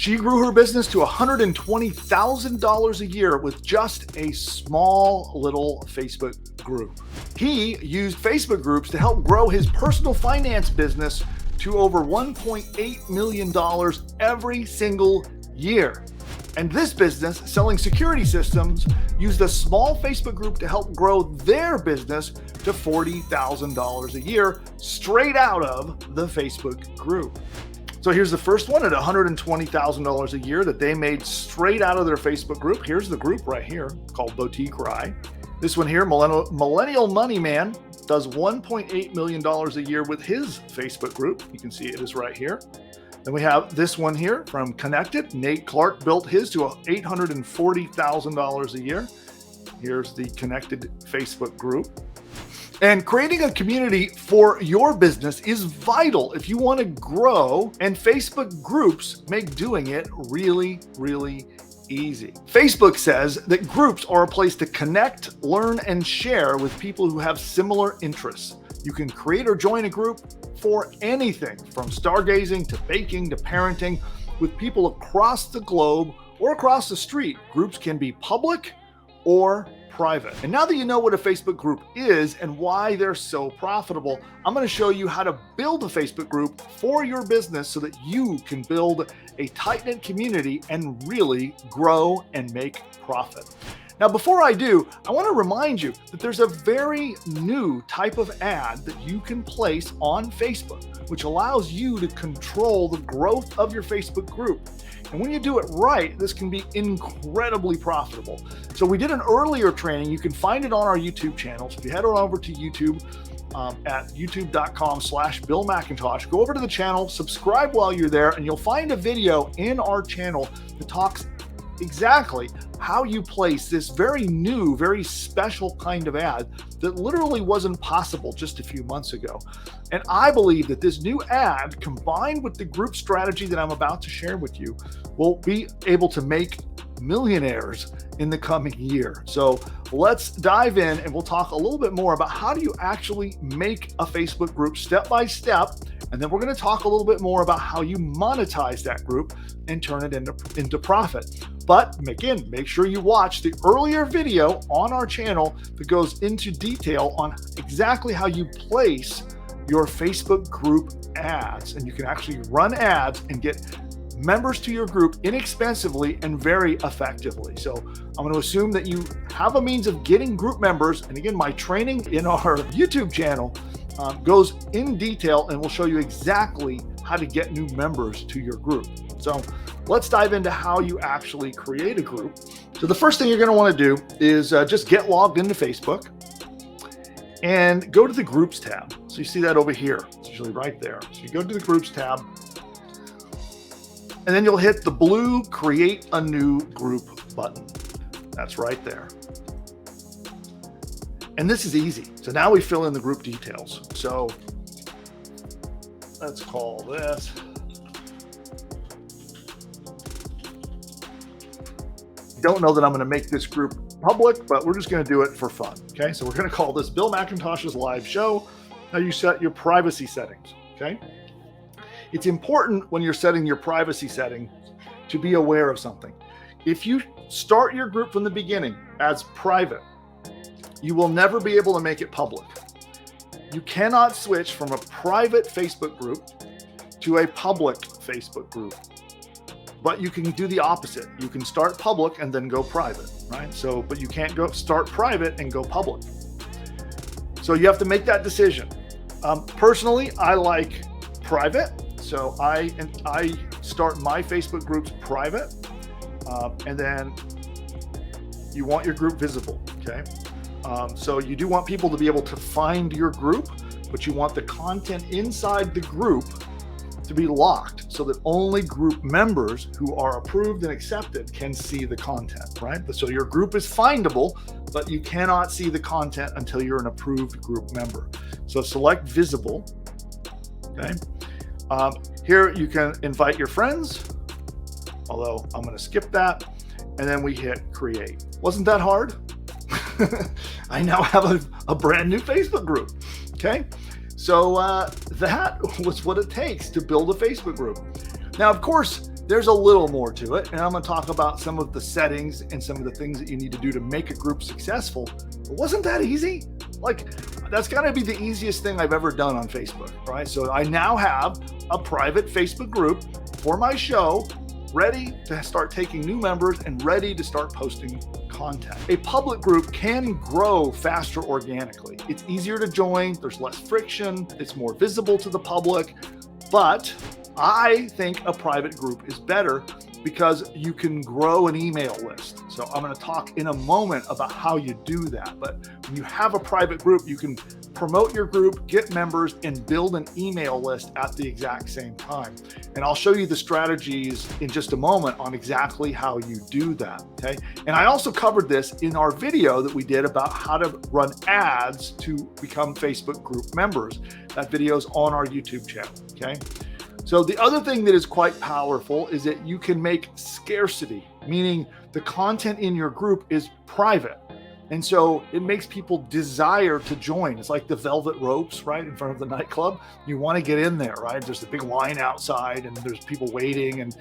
She grew her business to $120,000 a year with just a small little Facebook group. He used Facebook groups to help grow his personal finance business to over $1.8 million every single year. And this business, selling security systems, used a small Facebook group to help grow their business to $40,000 a year straight out of the Facebook group. So here's the first one at $120,000 a year that they made straight out of their Facebook group. Here's the group right here called Boutique Rye. This one here, Millennial Money Man, does $1.8 million a year with his Facebook group. You can see it is right here. Then we have this one here from Connected. Nate Clark built his to $840,000 a year. Here's the Connected Facebook group. And creating a community for your business is vital if you want to grow, and Facebook groups make doing it really, really easy. Facebook says that groups are a place to connect, learn, and share with people who have similar interests. You can create or join a group for anything from stargazing to baking to parenting with people across the globe or across the street. Groups can be public or private. And now that you know what a Facebook group is and why they're so profitable, I'm going to show you how to build a Facebook group for your business so that you can build a tight-knit community and really grow and make profit. Now, before I do, I want to remind you that there's a very new type of ad that you can place on Facebook, which allows you to control the growth of your Facebook group. And when you do it right, this can be incredibly profitable. So we did an earlier training. You can find it on our YouTube channel. So if you head on over to YouTube at youtube.com/Bill Mcintosh, go over to the channel, subscribe while you're there, and you'll find a video in our channel that talks exactly how you place this very new, very special kind of ad that literally wasn't possible just a few months ago. And I believe that this new ad, combined with the group strategy that I'm about to share with you, will be able to make millionaires in the coming year. So let's dive in and we'll talk a little bit more about how do you actually make a Facebook group step by step. And then we're going to talk a little bit more about how you monetize that group and turn it into profit. But again, make sure you watch the earlier video on our channel that goes into detail on exactly how you place your Facebook group ads. And you can actually run ads and get members to your group inexpensively and very effectively. So I'm going to assume that you have a means of getting group members. And again, my training in our YouTube channel goes in detail and will show you exactly how to get new members to your group. So let's dive into how you actually create a group. So the first thing you're going to want to do is just get logged into Facebook and go to the groups tab. So you see that over here. It's usually right there. So you go to the groups tab and then you'll hit the blue create a new group button. That's right there. And this is easy. So now we fill in the group details. So let's call this don't know that I'm going to make this group public, but we're just going to do it for fun. Okay, so we're going to call this Bill Mcintosh's live show. Now you set your privacy settings. Okay, it's important when you're setting your privacy setting to be aware of something. If you start your group from the beginning as private, you will never be able to make it public. You cannot switch from a private Facebook group to a public Facebook group. But you can do the opposite. You can start public and then go private, right? So, but you can't go start private and go public. So you have to make that decision. Personally, I like private. So I start my Facebook groups private. And then you want your group visible, okay? So you do want people to be able to find your group, but you want the content inside the group to be locked so that only group members who are approved and accepted can see the content, right? So your group is findable, but you cannot see the content until you're an approved group member. So select visible, okay? Here you can invite your friends, although I'm going to skip that. And then we hit create. Wasn't that hard? I now have a brand new Facebook group, okay? So that was what it takes to build a Facebook group. Now, of course, There's a little more to it, and I'm going to talk about some of the settings and some of the things that you need to do to make a group successful. But wasn't that easy? Like, that's got to be the easiest thing I've ever done on Facebook, right? So I now have a private Facebook group for my show, ready to start taking new members and ready to start posting content. A public group can grow faster organically. It's easier to join, there's less friction, it's more visible to the public, but I think a private group is better because you can grow an email list. So I'm going to talk in a moment about how you do that. But when you have a private group, you can promote your group, get members, and build an email list at the exact same time. And I'll show you the strategies in just a moment on exactly how you do that, okay? And I also covered this in our video that we did about how to run ads to become Facebook group members. That video is on our YouTube channel, okay? So the other thing that is quite powerful is that you can make scarcity, meaning the content in your group is private. And so it makes people desire to join. It's like the velvet ropes, right, in front of the nightclub. You want to get in there, right? There's a big line outside and there's people waiting, and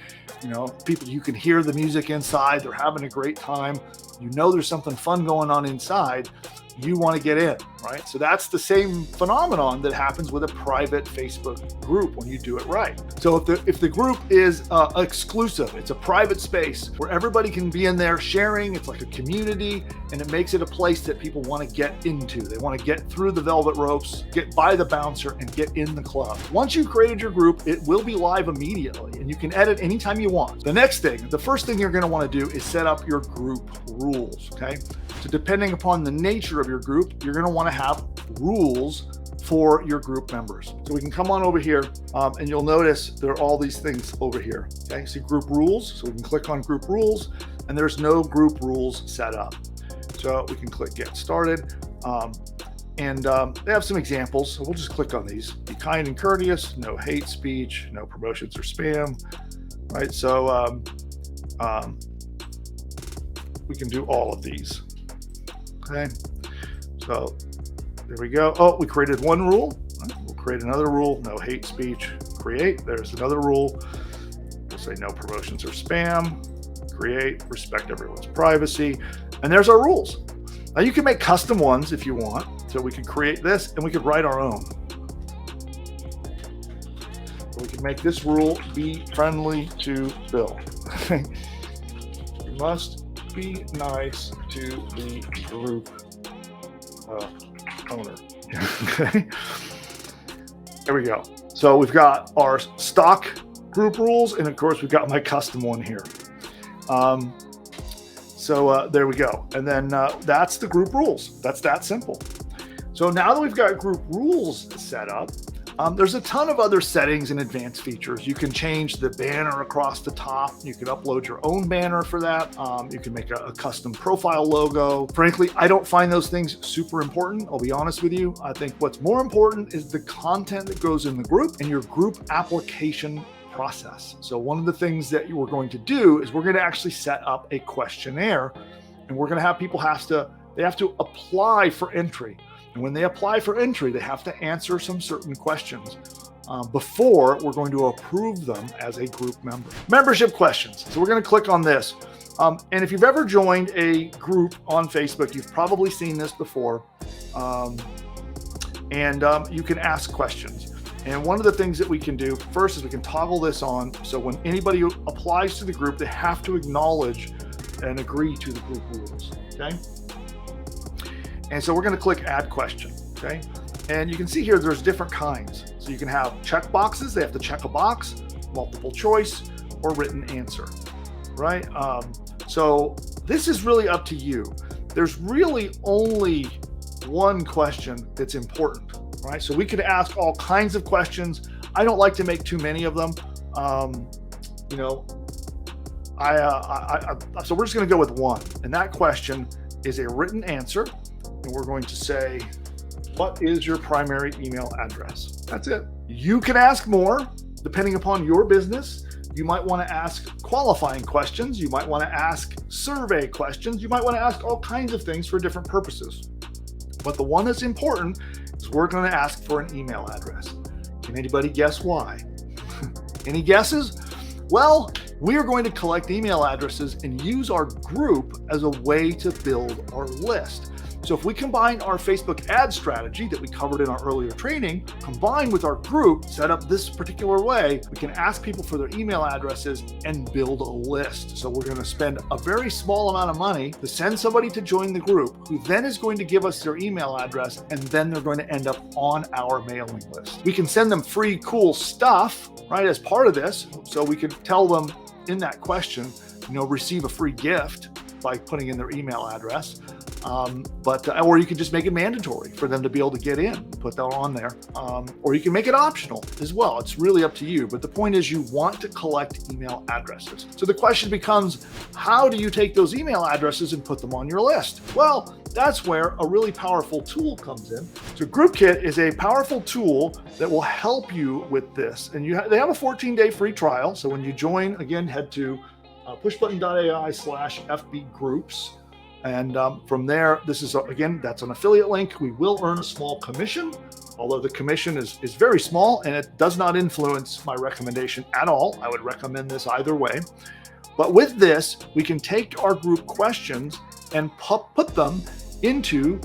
people, you can hear the music inside. They're having a great time. You know there's something fun going on inside. You want to get in, right? So that's the same phenomenon that happens with a private Facebook group when you do it right. So if the group is exclusive, it's a private space where everybody can be in there sharing. It's like a community, and it makes it a place that people want to get into. They want to get through the velvet ropes, get by the bouncer, and get in the club. Once you've created your group, it will be live immediately, and you can edit anytime you want. The first thing you're going to want to do is set up your group rules, okay? So depending upon the nature of your group, you're going to want to have rules for your group members. So we can come on over here, and you'll notice there are all these things over here. Okay, see group rules. So we can click on group rules, and there's no group rules set up. So we can click get started, and they have some examples. So we'll just click on these. Be kind and courteous, no hate speech, no promotions or spam. Right. So we can do all of these. Okay. So there we go. Oh, we created one rule. We'll create another rule. No hate speech. Create. There's another rule. We'll say no promotions or spam. Create. Respect everyone's privacy. And there's our rules. Now you can make custom ones if you want. So we can create this and we could write our own. So we can make this rule: be friendly to Bill. You must be nice to the group owner. Okay. There we go. So we've got our stock group rules, and of course we've got my custom one here. So there we go. And then that's the group rules. That's that simple. So now that we've got group rules set up, there's a ton of other settings and advanced features. You can change the banner across the top. You can upload your own banner for that. You can make a custom profile logo. Frankly, I don't find those things super important. I'll be honest with you. I think what's more important is the content that goes in the group and your group application process. So one of the things that we're going to do is we're going to actually set up a questionnaire, and we're going to have people have to apply for entry. And when they apply for entry, they have to answer some certain questions before we're going to approve them as a group member. Membership questions. So we're going to click on this. And if you've ever joined a group on Facebook, you've probably seen this before. You can ask questions. And one of the things that we can do first is we can toggle this on. So when anybody applies to the group, they have to acknowledge and agree to the group rules. Okay. And so we're going to click add question. Okay. And you can see here there's different kinds. So you can have check boxes. They have to check a box, multiple choice, or written answer. Right. So this is really up to you. There's really only one question that's important. Right. So we could ask all kinds of questions. I don't like to make too many of them. So we're just going to go with one. And that question is a written answer. And we're going to say, what is your primary email address? That's it. You can ask more depending upon your business. You might want to ask qualifying questions. You might want to ask survey questions. You might want to ask all kinds of things for different purposes. But the one that's important is we're going to ask for an email address. Can anybody guess why? Any guesses? Well, We are going to collect email addresses and use our group as a way to build our list. So if we combine our Facebook ad strategy that we covered in our earlier training, combined with our group set up this particular way, we can ask people for their email addresses and build a list. So we're going to spend a very small amount of money to send somebody to join the group, who then is going to give us their email address, and then they're going to end up on our mailing list. We can send them free, cool stuff, right, as part of this. So we could tell them in that question, receive a free gift by putting in their email address. Or you can just make it mandatory for them to be able to get in, put that on there. Or you can make it optional as well. It's really up to you. But the point is, you want to collect email addresses. So the question becomes, how do you take those email addresses and put them on your list? Well, that's where a really powerful tool comes in. So GroupKit is a powerful tool that will help you with this. And they have a 14-day free trial. So when you join, again, head to pushbutton.ai/FBgroups. And from there, this is, again, that's an affiliate link. We will earn a small commission, although the commission is very small and it does not influence my recommendation at all. I would recommend this either way. But with this, we can take our group questions and put them into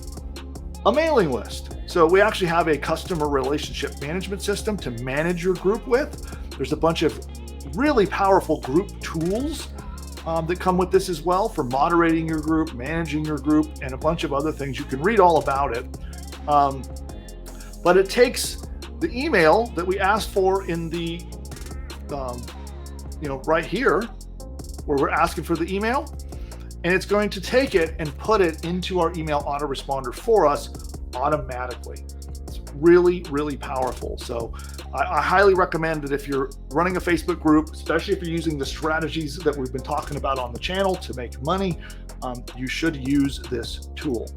a mailing list. So we actually have a customer relationship management system to manage your group with. There's a bunch of really powerful group tools that come with this as well, for moderating your group, managing your group, and a bunch of other things. You can read all about it. But it takes the email that we asked for in the, right here, where we're asking for the email, and it's going to take it and put it into our email autoresponder for us automatically. It's really, really powerful. So I highly recommend that if you're running a Facebook group, especially if you're using the strategies that we've been talking about on the channel to make money, you should use this tool.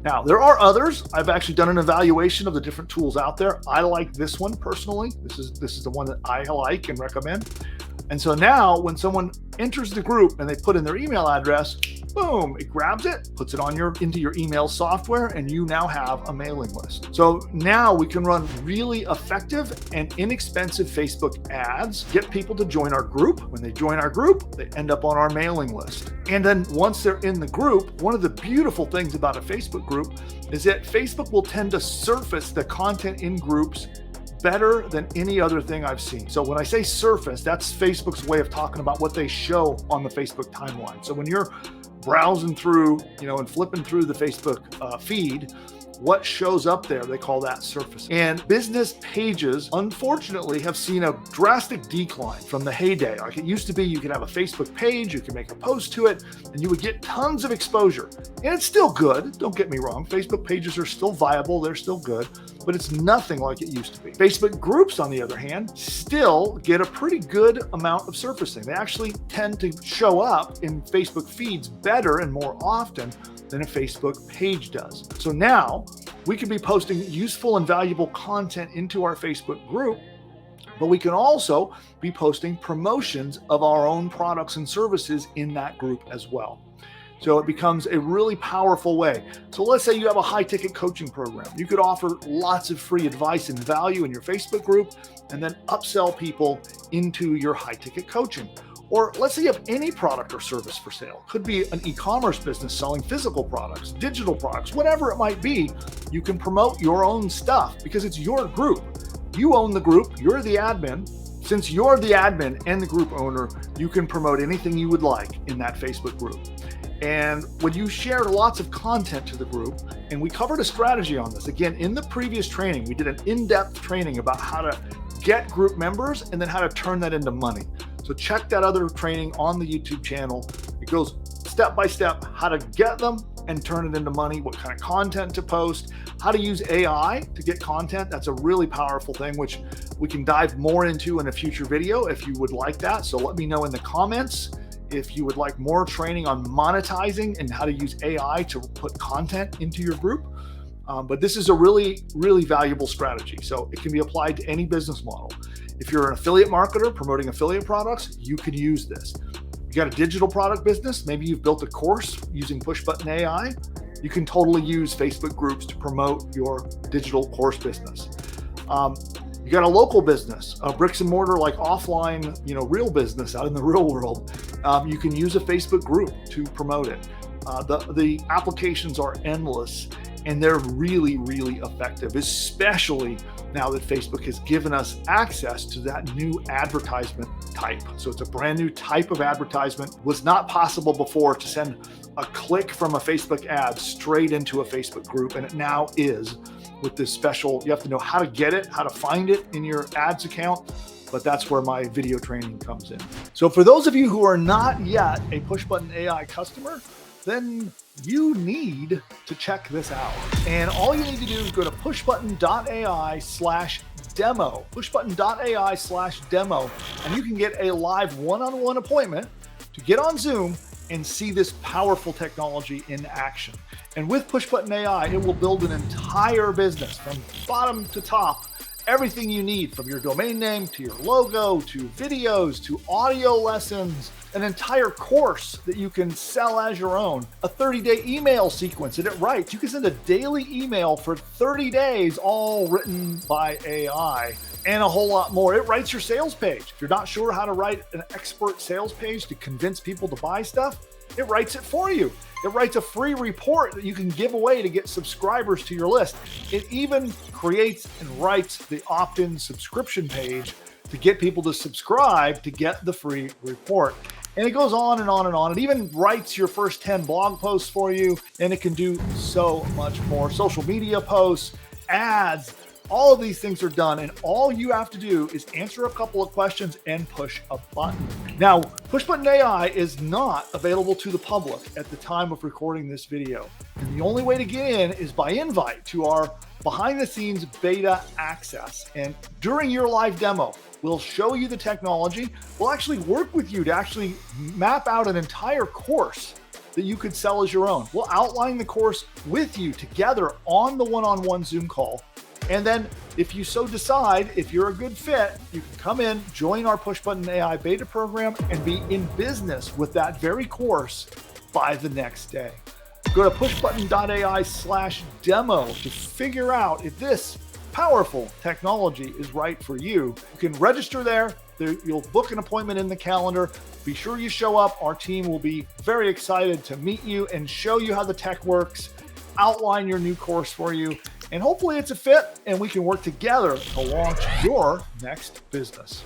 Now, there are others. I've actually done an evaluation of the different tools out there. I like this one personally. This is the one that I like and recommend. And so now when someone enters the group and they put in their email address, boom, it grabs it, puts it into your email software, and you now have a mailing list. So now we can run really effective and inexpensive Facebook ads, get people to join our group. When they join our group, they end up on our mailing list. And then once they're in the group, one of the beautiful things about a Facebook group is that Facebook will tend to surface the content in groups better than any other thing I've seen. So when I say surface, that's Facebook's way of talking about what they show on the Facebook timeline. So when you're browsing through, and flipping through the Facebook feed, what shows up there, they call that surface. And business pages, unfortunately, have seen a drastic decline from the heyday. Like it used to be, you could have a Facebook page, you could make a post to it, and you would get tons of exposure. And it's still good, don't get me wrong. Facebook pages are still viable, they're still good, but it's nothing like it used to be. Facebook groups, on the other hand, still get a pretty good amount of surfacing. They actually tend to show up in Facebook feeds better and more often than a Facebook page does. So now we can be posting useful and valuable content into our Facebook group, but we can also be posting promotions of our own products and services in that group as well. So it becomes a really powerful way. So let's say you have a high-ticket coaching program. You could offer lots of free advice and value in your Facebook group and then upsell people into your high-ticket coaching. Or let's say you have any product or service for sale. Could be an e-commerce business selling physical products, digital products, whatever it might be. You can promote your own stuff because it's your group. You own the group, you're the admin. Since you're the admin and the group owner, you can promote anything you would like in that Facebook group. And when you share lots of content to the group, and we covered a strategy on this, again, in the previous training, we did an in-depth training about how to get group members and then how to turn that into money. So check that other training on the YouTube channel. It goes step by step, how to get them and turn it into money, what kind of content to post, how to use AI to get content. That's a really powerful thing, which we can dive more into in a future video if you would like that. So let me know in the comments if you would like more training on monetizing and how to use AI to put content into your group. But this is a really, really valuable strategy. So it can be applied to any business model. If you're an affiliate marketer promoting affiliate products, you can use this. You got a digital product business, maybe you've built a course using PushButton AI, you can totally use Facebook groups to promote your digital course business. You You got a local business, a bricks and mortar, like offline, real business out in the real world. You can use a Facebook group to promote it. The applications are endless, and they're really, really effective, especially now that Facebook has given us access to that new advertisement type. So it's a brand new type of advertisement. Was not possible before to send a click from a Facebook ad straight into a Facebook group, and it now is with this special. You have to know how to get it, how to find it in your ads account, but that's where my video training comes in. So for those of you who are not yet a PushButton AI customer, then you need to check this out. And all you need to do is go to pushbutton.ai/demo, pushbutton.ai/demo, and you can get a live one-on-one appointment to get on Zoom and see this powerful technology in action. And with PushButton AI, it will build an entire business from bottom to top. Everything you need, from your domain name to your logo to videos to audio lessons, an entire course that you can sell as your own, a 30-day email sequence that it writes. You can send a daily email for 30 days, all written by AI, and a whole lot more. It writes your sales page. If you're not sure how to write an expert sales page to convince people to buy stuff, it writes it for you. It writes a free report that you can give away to get subscribers to your list. It even creates and writes the opt-in subscription page to get people to subscribe to get the free report. And it goes on and on and on. It even writes your first 10 blog posts for you, and it can do so much more. Social media posts, ads, all of these things are done, and all you have to do is answer a couple of questions and push a button. Now, PushButton AI is not available to the public at the time of recording this video. And the only way to get in is by invite to our behind-the-scenes beta access. And during your live demo, we'll show you the technology. We'll actually work with you to actually map out an entire course that you could sell as your own. We'll outline the course with you together on the one-on-one Zoom call. And then if you so decide, if you're a good fit, you can come in, join our PushButton AI beta program, and be in business with that very course by the next day. Go to pushbutton.ai/demo to figure out if this powerful technology is right for you. You can register there. You'll book an appointment in the calendar. Be sure you show up. Our team will be very excited to meet you and show you how the tech works, outline your new course for you, and hopefully it's a fit and we can work together to launch your next business.